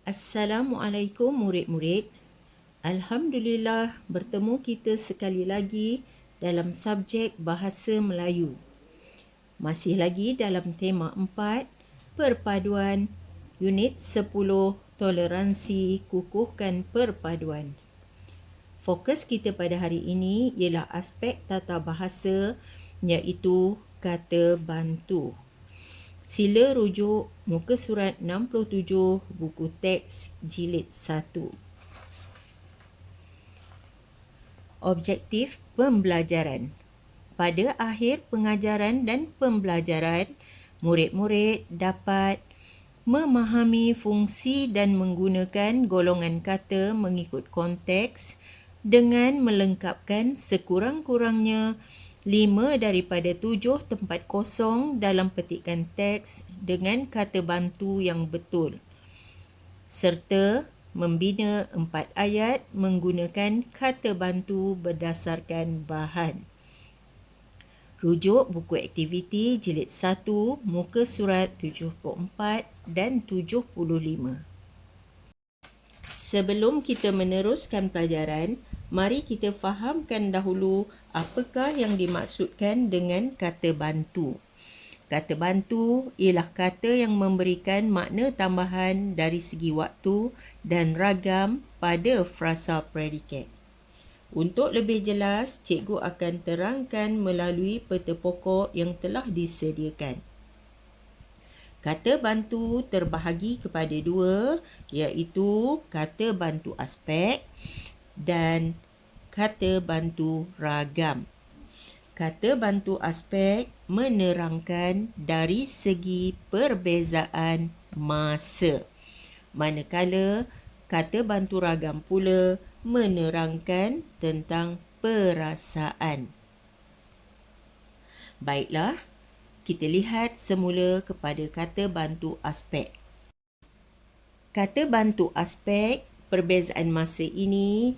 Assalamualaikum murid-murid. Alhamdulillah bertemu kita sekali lagi dalam subjek Bahasa Melayu. Masih lagi dalam tema 4, Perpaduan, Unit 10, Toleransi Kukuhkan Perpaduan. Fokus kita pada hari ini ialah aspek tata bahasa iaitu kata bantu. Sila rujuk muka surat 67 buku teks jilid 1. Objektif pembelajaran. Pada akhir pengajaran dan pembelajaran, murid-murid dapat memahami fungsi dan menggunakan golongan kata mengikut konteks dengan melengkapkan sekurang-kurangnya 5 daripada 7 tempat kosong dalam petikan teks dengan kata bantu yang betul, serta membina 4 ayat menggunakan kata bantu berdasarkan bahan. Rujuk buku aktiviti jilid 1 muka surat 74 dan 75. Sebelum kita meneruskan pelajaran, mari kita fahamkan dahulu apakah yang dimaksudkan dengan kata bantu. Kata bantu ialah kata yang memberikan makna tambahan dari segi waktu dan ragam pada frasa predikat. Untuk lebih jelas, cikgu akan terangkan melalui peta pokok yang telah disediakan. Kata bantu terbahagi kepada 2, iaitu kata bantu aspek dan kata bantu ragam. Kata bantu aspek menerangkan dari segi perbezaan masa, manakala kata bantu ragam pula menerangkan tentang perasaan. Baiklah, kita lihat semula kepada kata bantu aspek. Kata bantu aspek perbezaan masa ini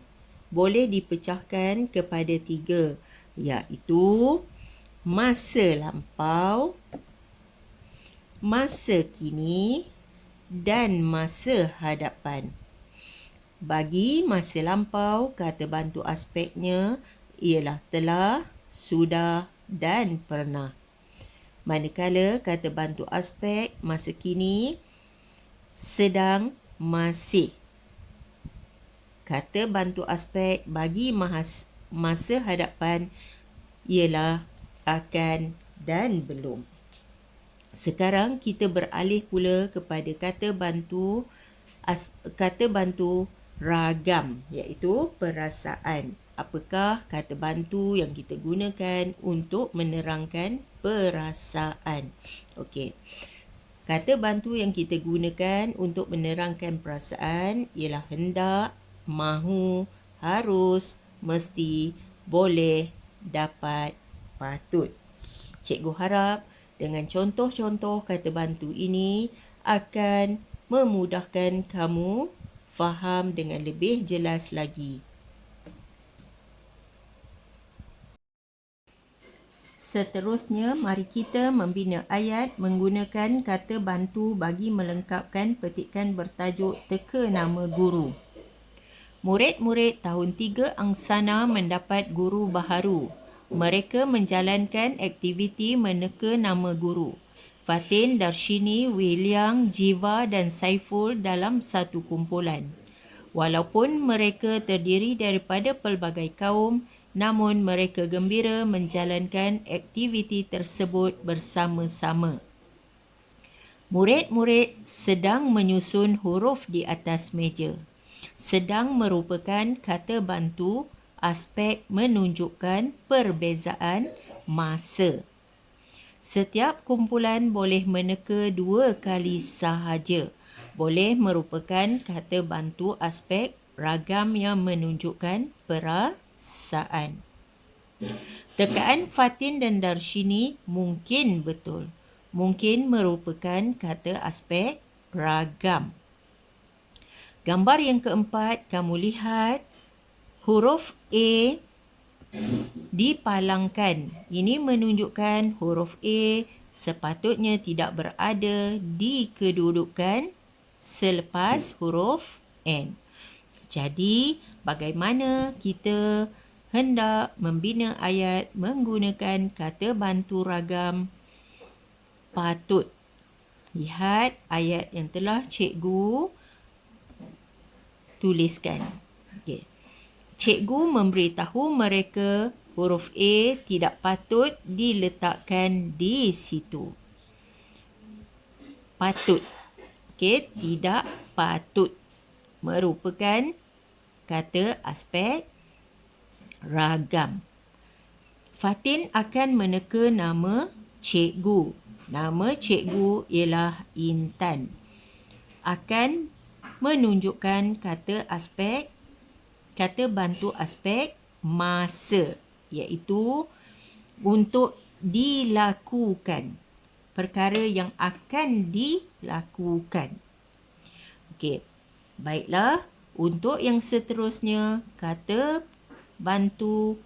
boleh dipecahkan kepada 3, iaitu masa lampau, masa kini dan masa hadapan. Bagi masa lampau, kata bantu aspeknya ialah telah, sudah dan pernah. Manakala kata bantu aspek masa kini sedang, masih. Kata bantu aspek bagi masa hadapan ialah akan dan belum. Sekarang kita beralih pula kepada kata bantu ragam, iaitu perasaan. Apakah kata bantu yang kita gunakan untuk menerangkan perasaan? Okey. Kata bantu yang kita gunakan untuk menerangkan perasaan ialah hendak, mahu, harus, mesti, boleh, dapat, patut. Cikgu harap dengan contoh-contoh kata bantu ini akan memudahkan kamu faham dengan lebih jelas lagi. Seterusnya, mari kita membina ayat menggunakan kata bantu bagi melengkapkan petikan bertajuk Teka Nama Guru. Murid-murid tahun 3 angsana mendapat guru baharu. Mereka menjalankan aktiviti meneka nama guru. Fatin, Darshini, William, Jiva dan Saiful dalam satu kumpulan. Walaupun mereka terdiri daripada pelbagai kaum, namun mereka gembira menjalankan aktiviti tersebut bersama-sama. Murid-murid sedang menyusun huruf di atas meja. Sedang merupakan kata bantu aspek menunjukkan perbezaan masa. Setiap kumpulan boleh meneka 2 kali sahaja. Boleh merupakan kata bantu aspek ragam yang menunjukkan perasaan. Tekaan Fatin dan Darshini mungkin betul. Mungkin merupakan kata aspek ragam. Gambar yang keempat, kamu lihat huruf A dipalangkan. Ini menunjukkan huruf A sepatutnya tidak berada di kedudukan selepas huruf N. Jadi, bagaimana kita hendak membina ayat menggunakan kata bantu ragam patut? Lihat ayat yang telah cikgu tuliskan. Okey. Cikgu memberitahu mereka huruf A tidak patut diletakkan di situ. Patut. Okey, tidak patut merupakan kata aspek ragam. Fatin akan meneka nama cikgu. Nama cikgu ialah Intan. Akan menunjukkan kata bantu aspek masa, iaitu untuk dilakukan. Perkara yang akan dilakukan. Okey. Baiklah, untuk yang seterusnya, kata bantu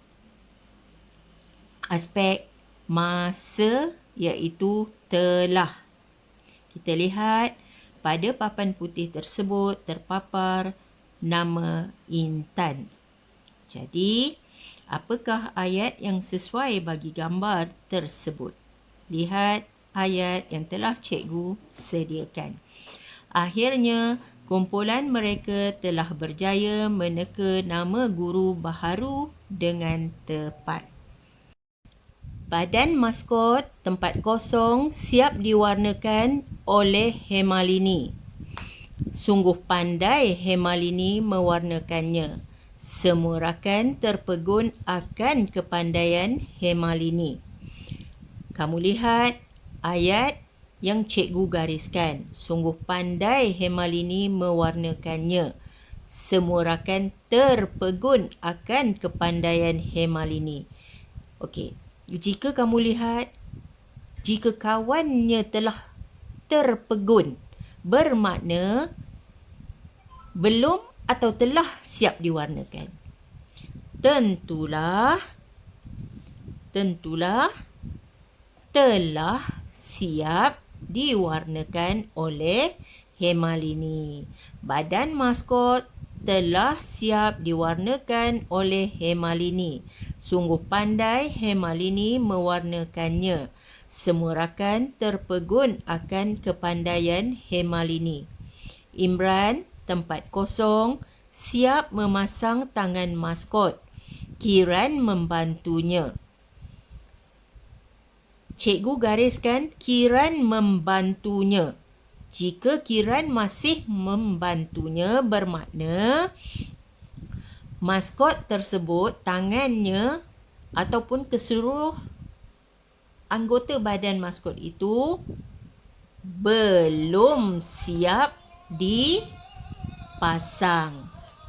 aspek masa iaitu telah. Kita lihat pada papan putih tersebut terpapar nama Intan. Jadi, apakah ayat yang sesuai bagi gambar tersebut? Lihat ayat yang telah cikgu sediakan. Akhirnya, kumpulan mereka telah berjaya meneka nama guru baharu dengan tepat. Badan maskot tempat kosong siap diwarnakan oleh Hemalini. Sungguh pandai Hemalini mewarnakannya. Semua rakan terpegun akan kepandaian Hemalini. Kamu lihat ayat yang cikgu gariskan. Sungguh pandai Hemalini mewarnakannya. Semua rakan terpegun akan kepandaian Hemalini. Okey. Jika kamu lihat, jika kawannya telah terpegun, bermakna belum atau telah siap diwarnakan. Tentulah telah siap diwarnakan oleh Hemalini. Badan maskot telah siap diwarnakan oleh Hemalini. Sungguh pandai Hemalini mewarnakannya. Semua rakan terpegun akan kepandaian Hemalini. Imran, tempat kosong, siap memasang tangan maskot. Kiran membantunya. Cikgu gariskan Kiran membantunya. Jika Kiran masih membantunya, bermakna maskot tersebut, tangannya ataupun keseluruh anggota badan maskot itu belum siap dipasang.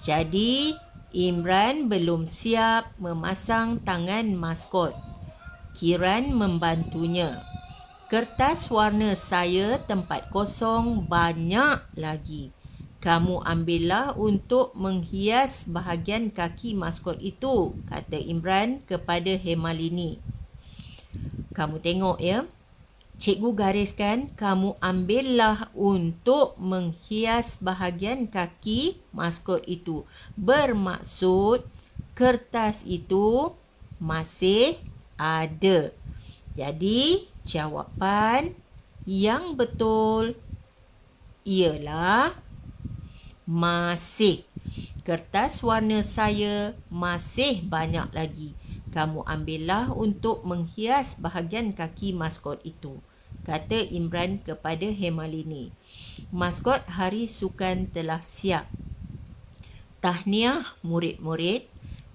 Jadi, Imran belum siap memasang tangan maskot. Kiran membantunya. Kertas warna saya tempat kosong banyak lagi. Kamu ambillah untuk menghias bahagian kaki maskot itu, kata Imran kepada Hemalini. Kamu tengok ya. Cikgu gariskan, kamu ambillah untuk menghias bahagian kaki maskot itu. Bermaksud kertas itu masih ada. Jadi, jawapan yang betul ialah masih. Kertas warna saya masih banyak lagi. Kamu ambillah untuk menghias bahagian kaki maskot itu, kata Imran kepada Hemalini. Maskot hari sukan telah siap. Tahniah murid-murid.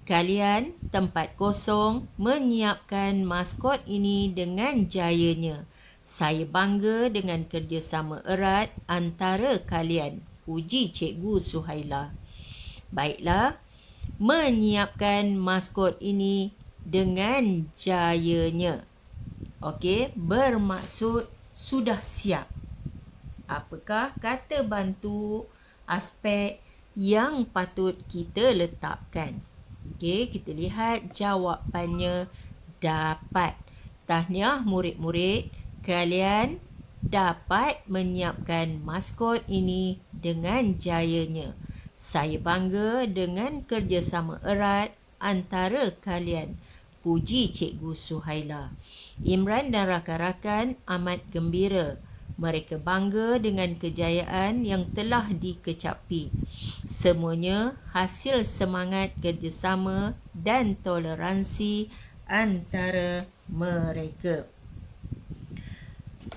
Kalian tempat kosong menyiapkan maskot ini dengan jayanya. Saya bangga dengan kerjasama erat antara kalian, puji Cikgu Suhaila. Baiklah, menyiapkan maskot ini dengan jayanya. Okey, bermaksud sudah siap. Apakah kata bantu aspek yang patut kita letakkan? Okey, kita lihat jawapannya dapat. Tahniah murid-murid, kalian dapat menyiapkan maskot ini dengan jayanya. Saya bangga dengan kerjasama erat antara kalian. Puji Cikgu Suhaila. Imran dan rakan-rakan amat gembira. Mereka bangga dengan kejayaan yang telah dikecapi. Semuanya hasil semangat kerjasama dan toleransi antara mereka.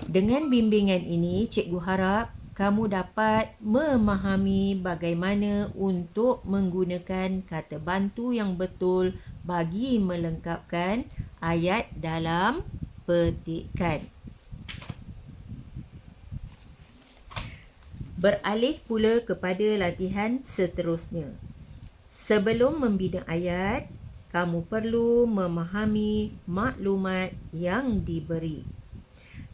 Dengan bimbingan ini, cikgu harap kamu dapat memahami bagaimana untuk menggunakan kata bantu yang betul bagi melengkapkan ayat dalam petikan. Beralih pula kepada latihan seterusnya. Sebelum membina ayat, kamu perlu memahami maklumat yang diberi.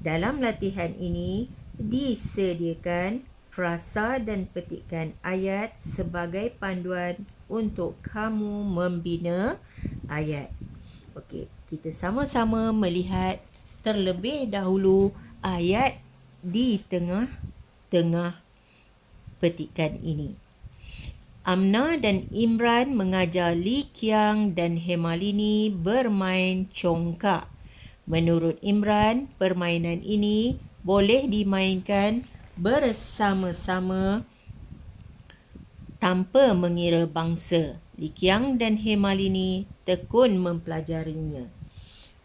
Dalam latihan ini, disediakan frasa dan petikan ayat sebagai panduan untuk kamu membina ayat. Okey, kita sama-sama melihat terlebih dahulu ayat di tengah-tengah petikan ini. Amna dan Imran mengajar Li Qiang dan Hemalini bermain congkak. Menurut Imran, permainan ini boleh dimainkan bersama-sama tanpa mengira bangsa. Li Qiang dan Hemalini tekun mempelajarinya.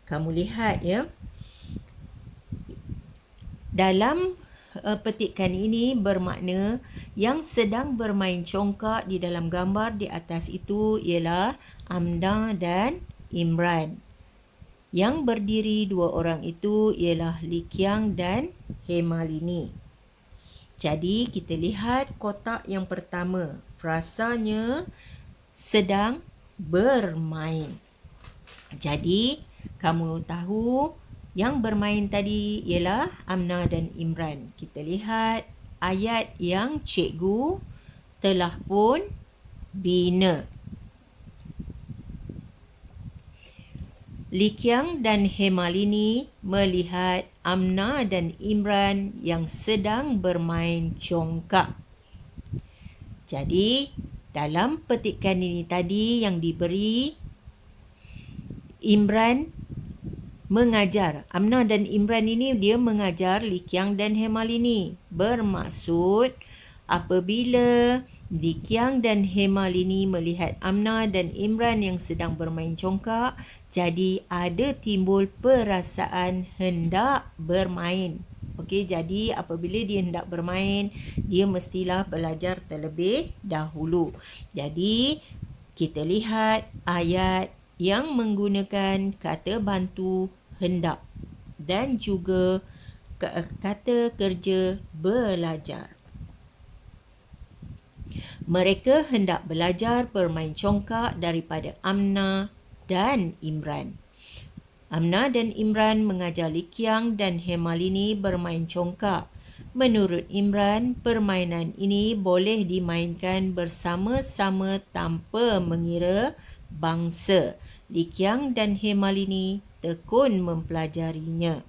Kamu lihat ya. Dalam petikan ini bermakna yang sedang bermain congkak di dalam gambar di atas itu ialah Amna dan Imran. Yang berdiri dua orang itu ialah Li Qiang dan Hemalini. Jadi kita lihat kotak yang pertama. Frasanya sedang bermain. Jadi kamu tahu yang bermain tadi ialah Amna dan Imran. Kita lihat ayat yang cikgu telah pun bina. Li Qiang dan Hemalini melihat Amna dan Imran yang sedang bermain congkak. Jadi, dalam petikan ini tadi yang diberi, Imran mengajar. Amna dan Imran ini dia mengajar Li Qiang dan Hemalini. Bermaksud apabila Li Qiang dan Hemalini melihat Amna dan Imran yang sedang bermain congkak, jadi ada timbul perasaan hendak bermain. Okey, jadi apabila dia hendak bermain, dia mestilah belajar terlebih dahulu. Jadi kita lihat ayat yang menggunakan kata bantu hendak dan juga kata kerja belajar. Mereka hendak belajar bermain congkak daripada Amna dan Imran. Amna dan Imran mengajar Li Qiang dan Hemalini bermain congkak. Menurut Imran, permainan ini boleh dimainkan bersama-sama tanpa mengira bangsa. Li Qiang dan Hemalini tekun mempelajarinya.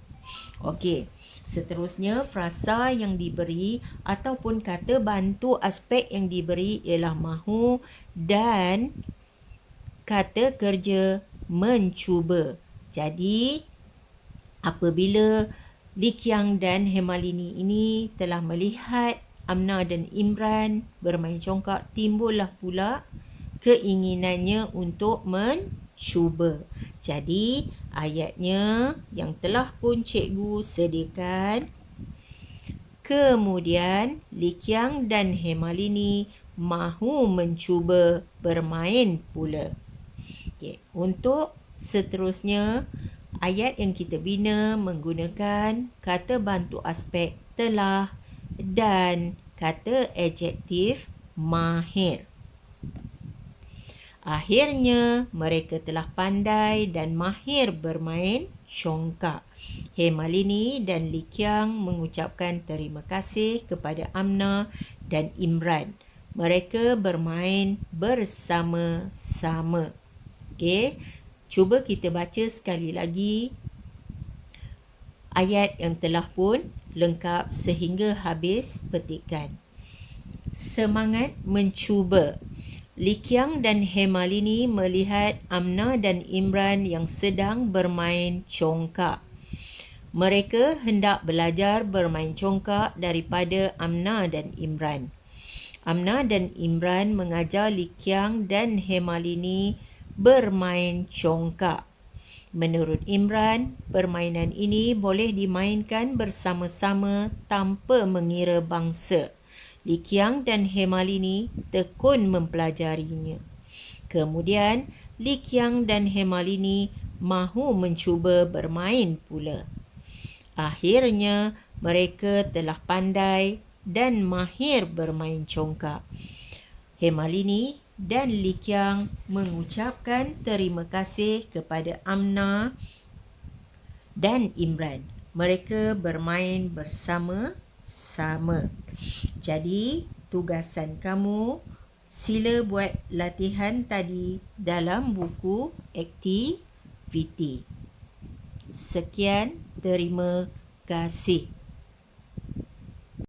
Okey, seterusnya frasa yang diberi ataupun kata bantu aspek yang diberi ialah mahu dan kata kerja mencuba. Jadi, apabila Li Qiang dan Hemalini ini telah melihat Amna dan Imran bermain congkak, timbullah pula keinginannya untuk mencuba. Jadi, ayatnya yang telah pun cikgu sediakan. Kemudian, Li Qiang dan Hemalini mahu mencuba bermain pula. Okay. Untuk seterusnya, ayat yang kita bina menggunakan kata bantu aspek telah dan kata adjektif mahir. Akhirnya, mereka telah pandai dan mahir bermain congkak. Hemalini dan Li Qiang mengucapkan terima kasih kepada Amna dan Imran. Mereka bermain bersama-sama. Okey, cuba kita baca sekali lagi ayat yang telah pun lengkap sehingga habis petikan. Semangat mencuba. Li Qiang dan Hemalini melihat Amna dan Imran yang sedang bermain congkak. Mereka hendak belajar bermain congkak daripada Amna dan Imran. Amna dan Imran mengajar Li Qiang dan Hemalini bermain congkak. Menurut Imran, permainan ini boleh dimainkan bersama-sama tanpa mengira bangsa. Li Qiang dan Hemalini tekun mempelajarinya. Kemudian, Li Qiang dan Hemalini mahu mencuba bermain pula. Akhirnya, mereka telah pandai dan mahir bermain congkak. Hemalini dan Li Qiang mengucapkan terima kasih kepada Amna dan Imran. Mereka bermain bersama-sama. Jadi, tugasan kamu sila buat latihan tadi dalam buku aktiviti. Sekian, terima kasih.